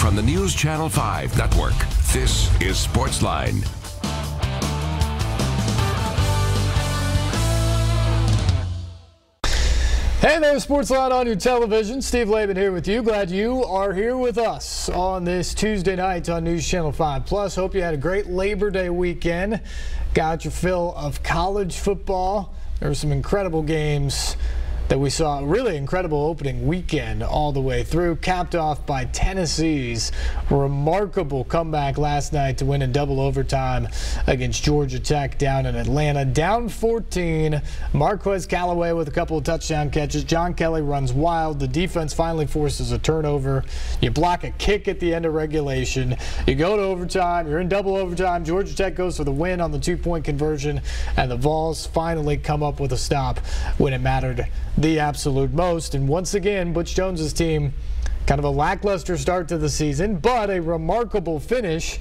from the News Channel 5 network, this is SportsLine. Hey there, SportsLine on your television. Steve Layman here with you. Glad you are here with us on this Tuesday night on News Channel 5 Plus. Hope you had a great Labor Day weekend. Got your fill of college football. There were some incredible games that we saw. A really incredible opening weekend all the way through, capped off by Tennessee's remarkable comeback last night to win in double overtime against Georgia Tech down in Atlanta. Down 14, Marquez Callaway with a couple of touchdown catches. John Kelly runs wild. The defense finally forces a turnover. You block a kick at the end of regulation. You go to overtime. You're in double overtime. Georgia Tech goes for the win on the two-point conversion, and the Vols finally come up with a stop when it mattered the absolute most. And once again, Butch Jones's team, kind of a lackluster start to the season, but a remarkable finish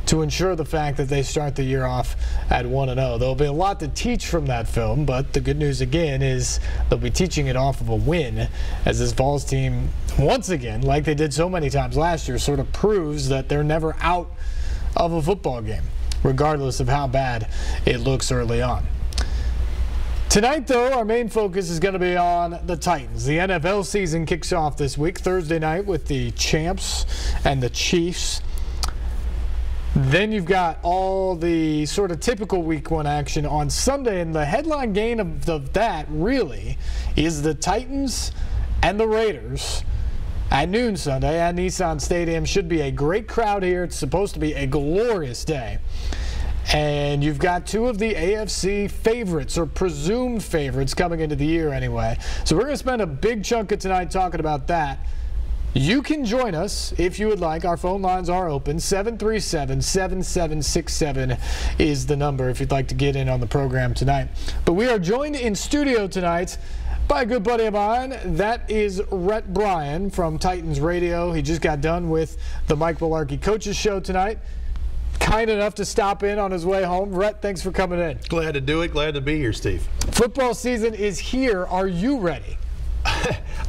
to ensure the fact that they start the year off at 1-0. There'll be a lot to teach from that film, but the good news again is they'll be teaching it off of a win, as this Vols team, once again, like they did so many times last year, sort of proves that they're never out of a football game, regardless of how bad it looks early on. Tonight, though, our main focus is going to be on the Titans. The NFL season kicks off this week, Thursday night, with the Champs and the Chiefs. Then you've got all the sort of typical Week 1 action on Sunday, and the headline game of that, really, is the Titans and the Raiders at noon Sunday at Nissan Stadium. Should be a great crowd here. It's supposed to be a glorious day. And you've got two of the AFC favorites, or presumed favorites, coming into the year anyway. So we're going to spend a big chunk of tonight talking about that. You can join us if you would like. Our phone lines are open. 737-7767 is the number if you'd like to get in on the program tonight. But we are joined in studio tonight by a good buddy of mine. That is Rhett Bryan from Titans Radio. He just got done with the Mike Mularkey Coaches Show tonight. Kind enough to stop in on his way home. Rhett, thanks for coming in. Glad to do it. Glad to be here, Steve. Football season is here. Are you ready?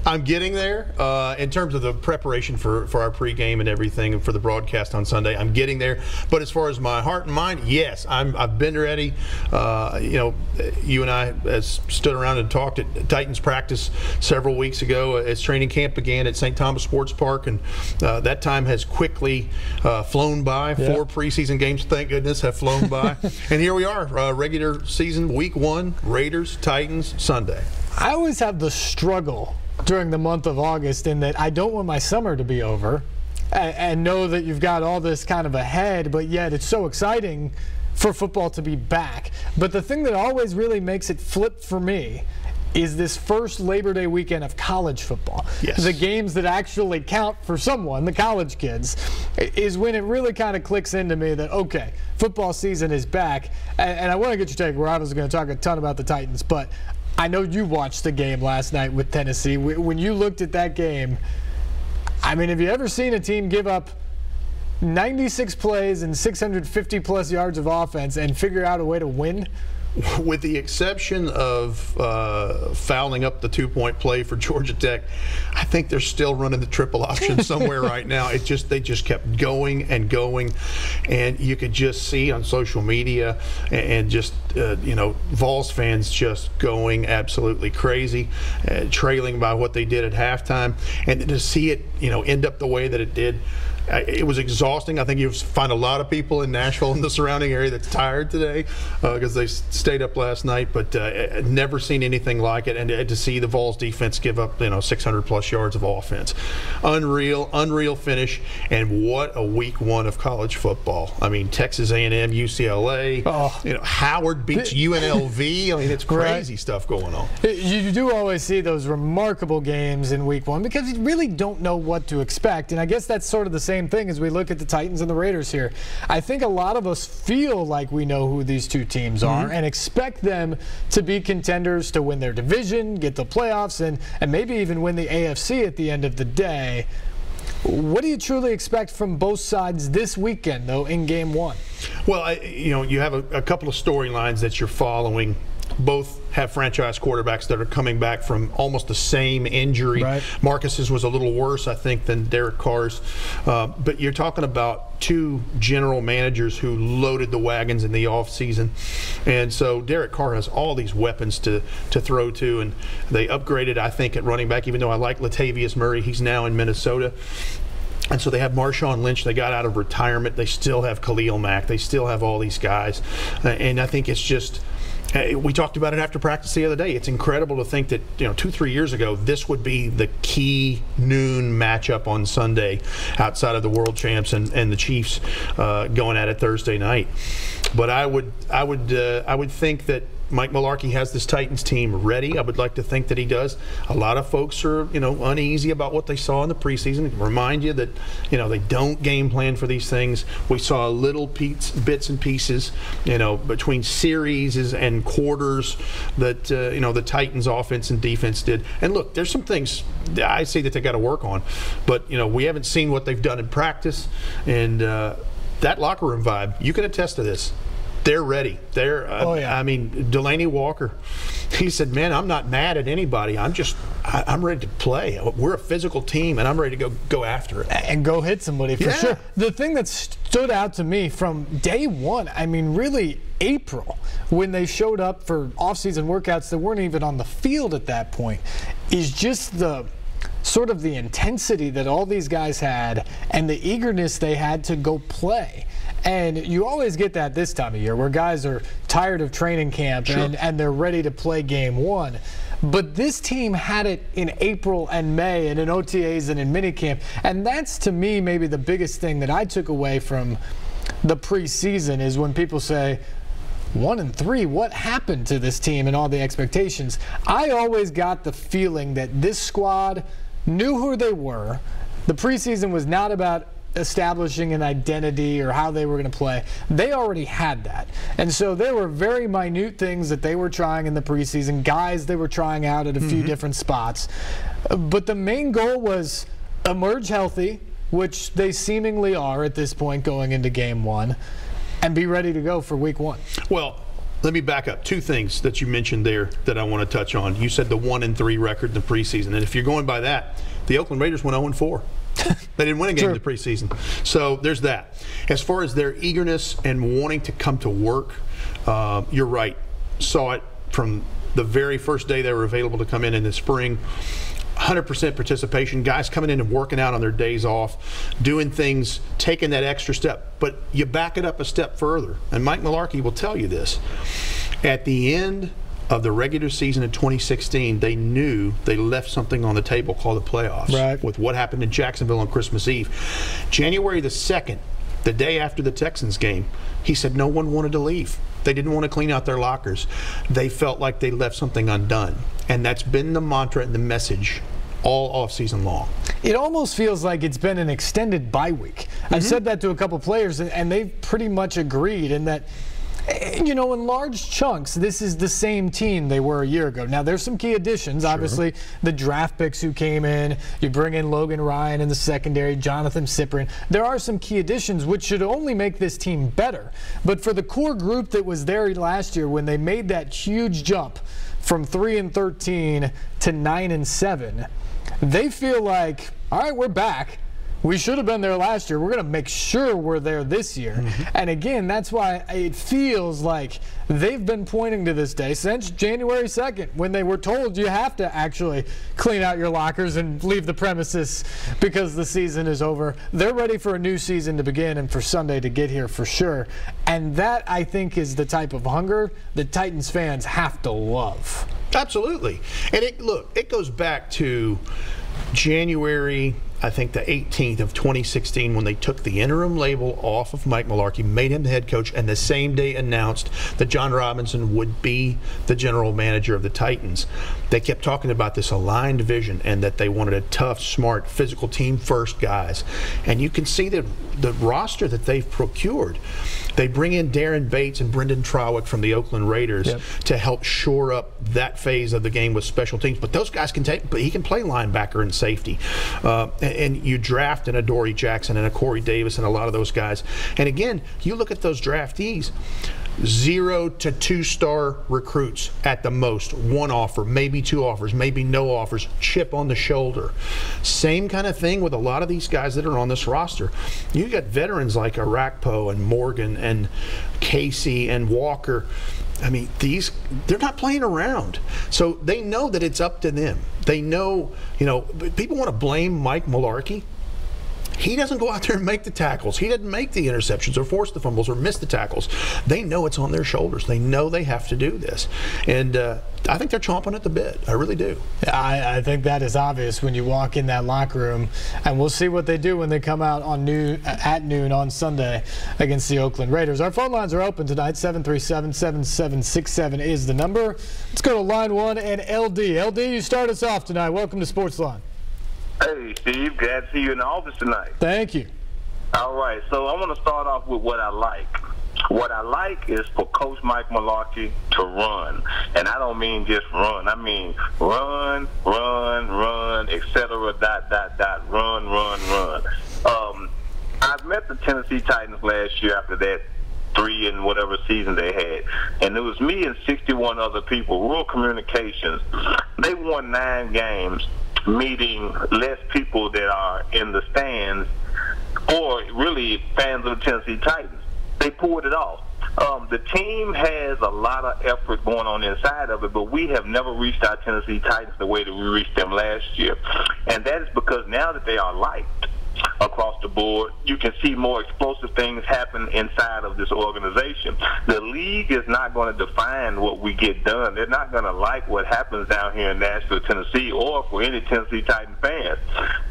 I'm getting there in terms of the preparation for our pregame and everything, and for the broadcast on Sunday. I'm getting there. But as far as my heart and mind, yes, I've been ready. You know, you and I stood around and talked at Titans practice several weeks ago as training camp began at St. Thomas Sports Park, and that time has quickly flown by. Yeah. 4 preseason games, thank goodness, have flown by. And here we are, regular season, Week 1, Raiders, Titans, Sunday. I always have the struggle during the month of August in that I don't want my summer to be over and know that you've got all this kind of ahead, but yet it's so exciting for football to be back. But the thing that always really makes it flip for me is this first Labor Day weekend of college football. Yes. The games that actually count for someone, the college kids, is when it really kind of clicks into me that, okay, football season is back. And I want to get your take. We're obviously going to talk a ton about the Titans, but I know you watched the game last night with Tennessee. When you looked at that game, I mean, have you ever seen a team give up 96 plays and 650-plus yards of offense and figure out a way to win? With the exception of fouling up the 2-point play for Georgia Tech, I think they're still running the triple option somewhere right now. They just kept going and going, and you could just see on social media and just you know, Vols fans just going absolutely crazy, trailing by what they did at halftime, and to see it, you know, end up the way that it did. It was exhausting. I think you'll find a lot of people in Nashville and the surrounding area that's tired today because they stayed up last night, but never seen anything like it. And to see the Vols defense give up, you know, 600-plus yards of offense. Unreal finish. And what a Week 1 of college football. I mean, Texas A&M, UCLA, you know, Howard beats UNLV. I mean, it's crazy stuff going on. You do always see those remarkable games in Week 1 because you really don't know what to expect. And I guess that's sort of the same thing as we look at the Titans and the Raiders here. I think a lot of us feel like we know who these two teams are and expect them to be contenders to win their division, get the playoffs, and maybe even win the AFC at the end of the day. What do you truly expect from both sides this weekend, though, in Game 1? Well, you know, you have a couple of storylines that you're following both have franchise quarterbacks that are coming back from almost the same injury. Right. Marcus's was a little worse, I think, than Derek Carr's. But you're talking about two general managers who loaded the wagons in the offseason. And so Derek Carr has all these weapons to throw to. And they upgraded, I think, at running back, even though I like Latavius Murray. He's now in Minnesota. And so they have Marshawn Lynch. They got out of retirement. They still have Khalil Mack. They still have all these guys. And I think it's just – we talked about it after practice the other day. It's incredible to think that 2-3 years ago this would be the key noon matchup on Sunday, outside of the world champs and the Chiefs going at it Thursday night. But I would think that Mike Mularkey has this Titans team ready. I would like to think that he does. A lot of folks are, uneasy about what they saw in the preseason. Remind you that, they don't game plan for these things. We saw little bits and pieces, between series and quarters that, the Titans offense and defense did. And look, there's some things I see that they got to work on. But, we haven't seen what they've done in practice. And that locker room vibe, you can attest to this. They're ready. I mean, Delaney Walker, he said, man, I'm not mad at anybody. I'm ready to play. We're a physical team, and I'm ready to go after it. And go hit somebody for sure. The thing that stood out to me from day one, I mean, really April, when they showed up for off-season workouts that weren't even on the field at that point, is just the sort of the intensity that all these guys had and the eagerness they had to go play. And you always get that this time of year where guys are tired of training camp and they're ready to play game one. But this team had it in April and May and in OTAs and in minicamp. And that's, to me, maybe the biggest thing that I took away from the preseason is when people say, 1-3, what happened to this team and all the expectations? I always got the feeling that this squad knew who they were. The preseason was not about establishing an identity or how they were going to play. They already had that. And so there were very minute things that they were trying in the preseason, guys they were trying out at a few different spots. But the main goal was emerge healthy, which they seemingly are at this point going into game one, and be ready to go for week one. Well, let me back up. Two things that you mentioned there that I want to touch on. You said the 1-3 record in the preseason. And if you're going by that, the Oakland Raiders went 0-4. They didn't win a game in the preseason. So there's that. As far as their eagerness and wanting to come to work, you're right. Saw it from the very first day they were available to come in the spring. 100% participation, guys coming in and working out on their days off, doing things, taking that extra step. But you back it up a step further, and Mike Mularkey will tell you this. At the end of the regular season in 2016, they knew they left something on the table called the playoffs with what happened in Jacksonville on Christmas Eve. January the 2nd, the day after the Texans game, he said no one wanted to leave. They didn't want to clean out their lockers. They felt like they left something undone. And that's been the mantra and the message all offseason long. It almost feels like it's been an extended bye week. I've said that to a couple players, and they've pretty much agreed in that, in large chunks, this is the same team they were a year ago. Now, there's some key additions. Obviously, the draft picks who came in. You bring in Logan Ryan in the secondary, Jonathan Cyprien. There are some key additions which should only make this team better. But for the core group that was there last year when they made that huge jump from 3-13 to 9-7, they feel like, all right, we're back. We should have been there last year. We're going to make sure we're there this year. And again, that's why it feels like they've been pointing to this day since January 2nd when they were told you have to actually clean out your lockers and leave the premises because the season is over. They're ready for a new season to begin and for Sunday to get here for sure. And that, I think, is the type of hunger that Titans fans have to love. Absolutely. And it goes back to January, I think the 18th of 2016, when they took the interim label off of Mike Mularkey, made him the head coach, and the same day announced that John Robinson would be the general manager of the Titans. They kept talking about this aligned vision and that they wanted a tough, smart, physical team first guys. And you can see that the roster that they've procured. They bring in Darren Bates and Brendan Trawick from the Oakland Raiders to help shore up that phase of the game with special teams. But those guys can take, but he can play linebacker and safety. And you draft an Adoree Jackson and a Corey Davis and a lot of those guys. And again, you look at those draftees, 0 to 2-star recruits at the most. 1 offer, maybe 2 offers, maybe no offers, chip on the shoulder. Same kind of thing with a lot of these guys that are on this roster. You got veterans like Arakpo and Morgan and Casey and Walker. I mean, they're not playing around. So they know that it's up to them. They know, people want to blame Mike Mularkey. He doesn't go out there and make the tackles. He doesn't make the interceptions or force the fumbles or miss the tackles. They know it's on their shoulders. They know they have to do this. And I think they're chomping at the bit. I really do. I think that is obvious when you walk in that locker room. And we'll see what they do when they come out at noon on Sunday against the Oakland Raiders. Our phone lines are open tonight. 737-7767 is the number. Let's go to line 1 and LD. LD, you start us off tonight. Welcome to SportsLine. Hey, Steve. Glad to see you in the office tonight. Thank you. All right. So I want to start off with what I like. What I like is for Coach Mike Mularkey to run. And I don't mean just run. I mean run, etc., ... run. I've met the Tennessee Titans last year after that 3 and whatever season they had. And it was me and 61 other people, Rural Communications. They won 9 games, meeting less people that are in the stands or really fans of the Tennessee Titans. They pulled it off. The team has a lot of effort going on inside of it, but we have never reached our Tennessee Titans the way that we reached them last year. And that is because now that they are liked across the board, you can see more explosive things happen inside of this organization. The league is not going to define what we get done. They're not going to like what happens down here in Nashville, Tennessee, or for any Tennessee Titan fans.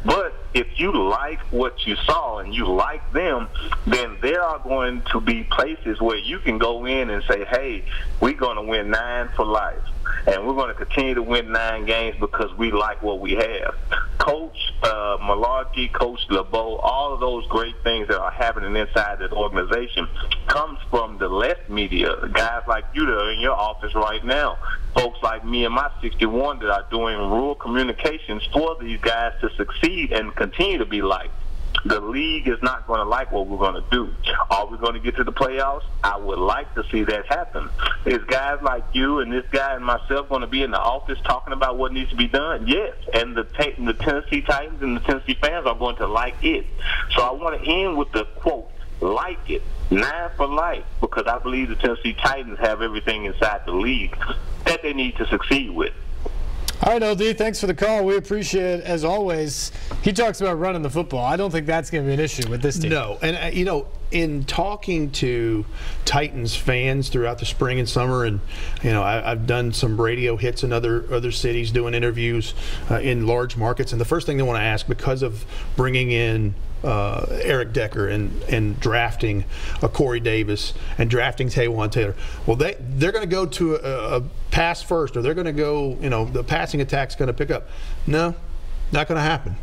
But if you like what you saw and you like them, then there are going to be places where you can go in and say, hey, we're going to win 9 for life. And we're going to continue to win 9 games because we like what we have. Coach Mularkey, Coach LeBeau, all of those great things that are happening inside that organization comes from the left media, guys like you that are in your office right now, folks like me and my 61 that are doing rural communications for these guys to succeed and continue to be liked. The league is not going to like what we're going to do. Are we going to get to the playoffs? I would like to see that happen. Is guys like you and this guy and myself going to be in the office talking about what needs to be done? Yes. And the Tennessee Titans and the Tennessee fans are going to like it. So I want to end with the quote, like it, 9 for life, because I believe the Tennessee Titans have everything inside the league that they need to succeed with. All right, LD, thanks for the call. We appreciate it, as always. He talks about running the football. I don't think that's going to be an issue with this team. No, and in talking to Titans fans throughout the spring and summer, and I've done some radio hits in other cities doing interviews in large markets, and the first thing they want to ask, because of bringing in Eric Decker and drafting a Corey Davis and drafting Taywan Taylor, well, they're going to go to a pass first, or they're going to go, the passing attack's going to pick up. No, not going to happen.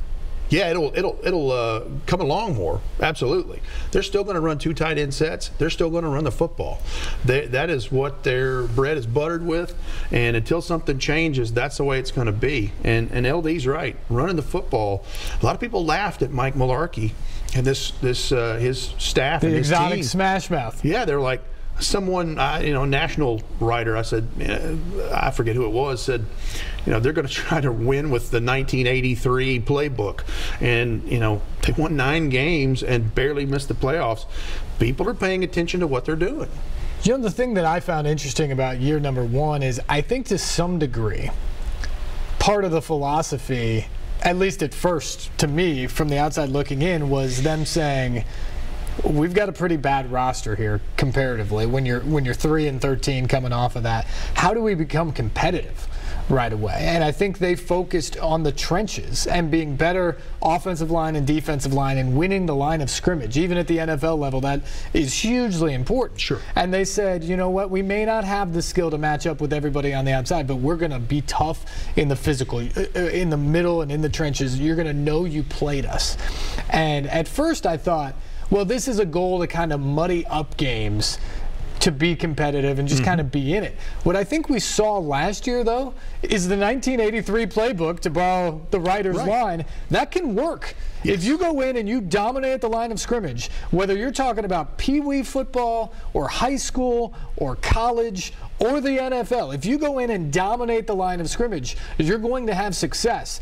Yeah, it'll come along more. Absolutely. They're still going to run 2 tight end sets. They're still going to run the football. That is what their bread is buttered with. And until something changes, that's the way it's going to be. And LD's right. Running the football. A lot of people laughed at Mike Mularkey and his staff and his team. The exotic smash mouth. Yeah, they're like, someone, national writer, I said, I forget who it was, said, they're going to try to win with the 1983 playbook. And, they won 9 games and barely missed the playoffs. People are paying attention to what they're doing. The thing that I found interesting about year number 1 is I think to some degree, part of the philosophy, at least at first to me, from the outside looking in, was them saying, we've got a pretty bad roster here comparatively. When you're 3-13 coming off of that, how do we become competitive right away? And I think they focused on the trenches and being better offensive line and defensive line and winning the line of scrimmage. Even at the NFL level, that is hugely important. Sure. And they said, you know what, we may not have the skill to match up with everybody on the outside, but we're going to be tough in the physical, in the middle and in the trenches. You're going to know you played us. And at first I thought, well, this is a goal to kind of muddy up games to be competitive and just kind of be in it. What I think we saw last year, though, is the 1983 playbook, to borrow the writer's line, that can work. If you go in and you dominate the line of scrimmage, whether you're talking about Pee-wee football or high school or college or the NFL, if you go in and dominate the line of scrimmage, you're going to have success.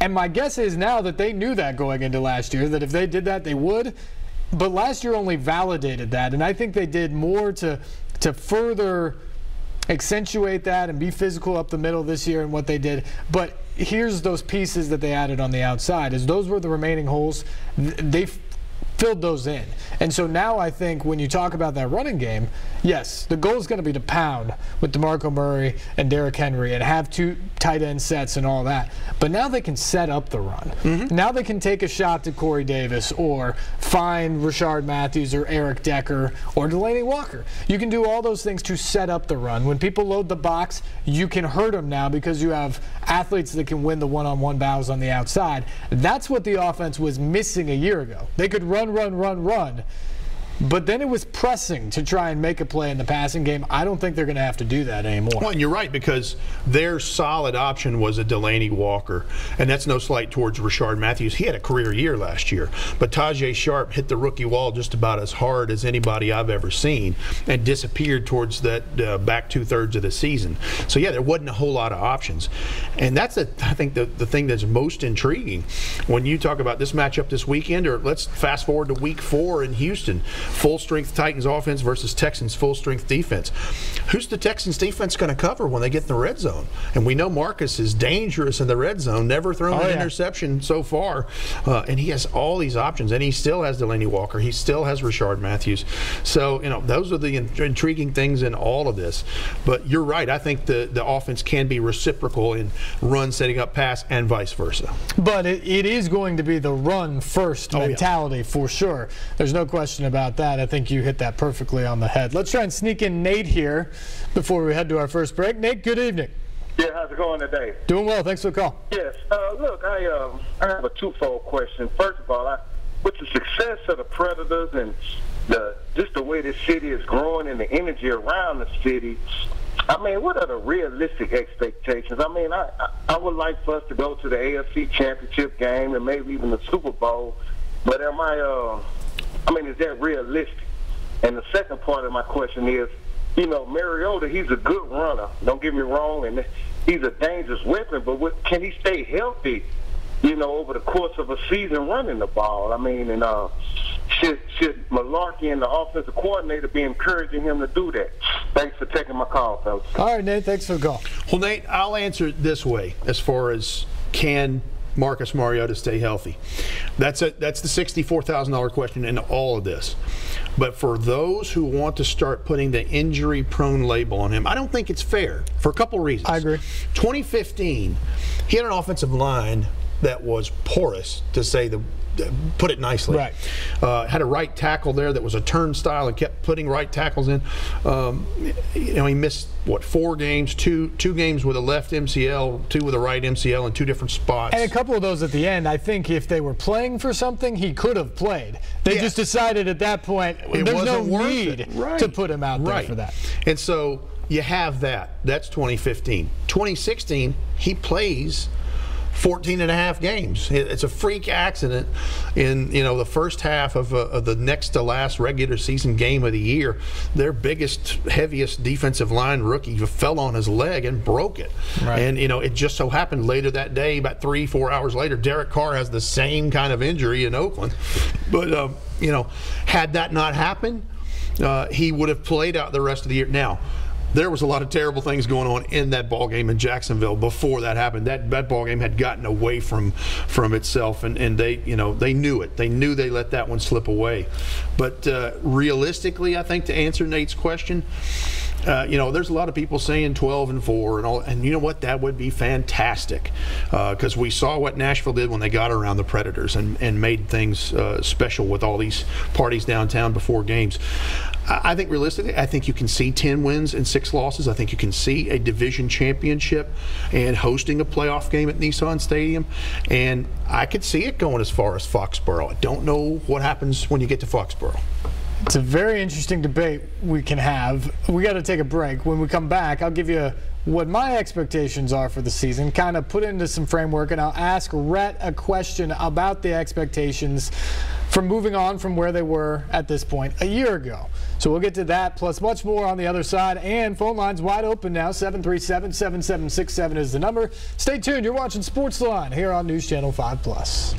And my guess is now that they knew that going into last year, that if they did that, they would. But last year only validated that, and I think they did more to further accentuate that and be physical up the middle this year in what they did. But here's those pieces that they added on the outside. As those were the remaining holes, they filled those in. And so now I think when you talk about that running game, yes, the goal is going to be to pound with DeMarco Murray and Derrick Henry and have 2 tight end sets and all that. But now they can set up the run. Now they can take a shot to Corey Davis or find Rashard Matthews or Eric Decker or Delaney Walker. You can do all those things to set up the run. When people load the box, you can hurt them now because you have athletes that can win the one-on-one battles on the outside. That's what the offense was missing a year ago. They could run, but then it was pressing to try and make a play in the passing game. I don't think they're going to have to do that anymore. Well, and you're right, because their solid option was a Delaney Walker, and that's no slight towards Rashard Matthews. He had a career year last year, but Tajay Sharp hit the rookie wall just about as hard as anybody I've ever seen and disappeared towards that back 2/3 of the season. So, yeah, there wasn't a whole lot of options. And that's, I think, the thing that's most intriguing when you talk about this matchup this weekend, or let's fast forward to week 4 in Houston. Full-strength Titans offense versus Texans full-strength defense. Who's the Texans defense going to cover when they get in the red zone? And we know Marcus is dangerous in the red zone, never thrown an interception so far. And he has all these options, and he still has Delaney Walker. He still has Rashard Matthews. So, those are the intriguing things in all of this. But you're right. I think the offense can be reciprocal in run, setting up pass, and vice versa. But it is going to be the run-first mentality for sure. There's no question about that. I think you hit that perfectly on the head. Let's try and sneak in Nate here before we head to our first break. Nate, good evening. Yeah, how's it going today? Doing well. Thanks for the call. Yes. Look, I have a twofold question. First of all, with the success of the Predators and just the way this city is growing and the energy around the city, I mean, what are the realistic expectations? I mean, I would like for us to go to the AFC Championship game and maybe even the Super Bowl, but is that realistic? And the second part of my question is, Mariota, he's a good runner. Don't get me wrong, and he's a dangerous weapon, but can he stay healthy, over the course of a season running the ball? I mean, and should Malarkey and the offensive coordinator be encouraging him to do that? Thanks for taking my call, folks. All right, Nate, thanks for the call. Well, Nate, I'll answer it this way as far as can Marcus Mariota stay healthy. That's the $64,000 question in all of this. But for those who want to start putting the injury-prone label on him, I don't think it's fair for a couple reasons. I agree. 2015, he had an offensive line that was porous, to say put it nicely. Right. Had a right tackle there that was a turnstile and kept putting right tackles in. He missed 4 games, two games with a left MCL, 2 with a right MCL in 2 different spots. And a couple of those at the end. I think if they were playing for something, he could have played. They just decided at that point there's no need to put him out there for that. And so you have that. That's 2015. 2016, he plays 14.5 games. It's a freak accident in the first half of the next to last regular season game of the year. Their biggest, heaviest defensive line rookie fell on his leg and broke it. Right. And it just so happened later that day, about 3-4 hours later, Derek Carr has the same kind of injury in Oakland. But had that not happened, he would have played out the rest of the year. Now, there was a lot of terrible things going on in that ball game in Jacksonville before that happened. That ball game had gotten away from itself, and they knew it. They knew they let that one slip away. But realistically, I think, to answer Nate's question, You know, there's a lot of people saying 12-4 and all, and you know what? That would be fantastic because we saw what Nashville did when they got around the Predators and made things special with all these parties downtown before games. I think realistically, I think you can see 10 wins and 6 losses. I think you can see a division championship and hosting a playoff game at Nissan Stadium, and I could see it going as far as Foxborough. I don't know what happens when you get to Foxborough. It's a very interesting debate we can have. We got to take a break. When we come back, I'll give you what my expectations are for the season, kind of put into some framework, and I'll ask Rhett a question about the expectations from moving on from where they were at this point a year ago. So we'll get to that, plus much more on the other side, and phone lines wide open now. 737-7767 is the number. Stay tuned. You're watching SportsLine here on News Channel 5+.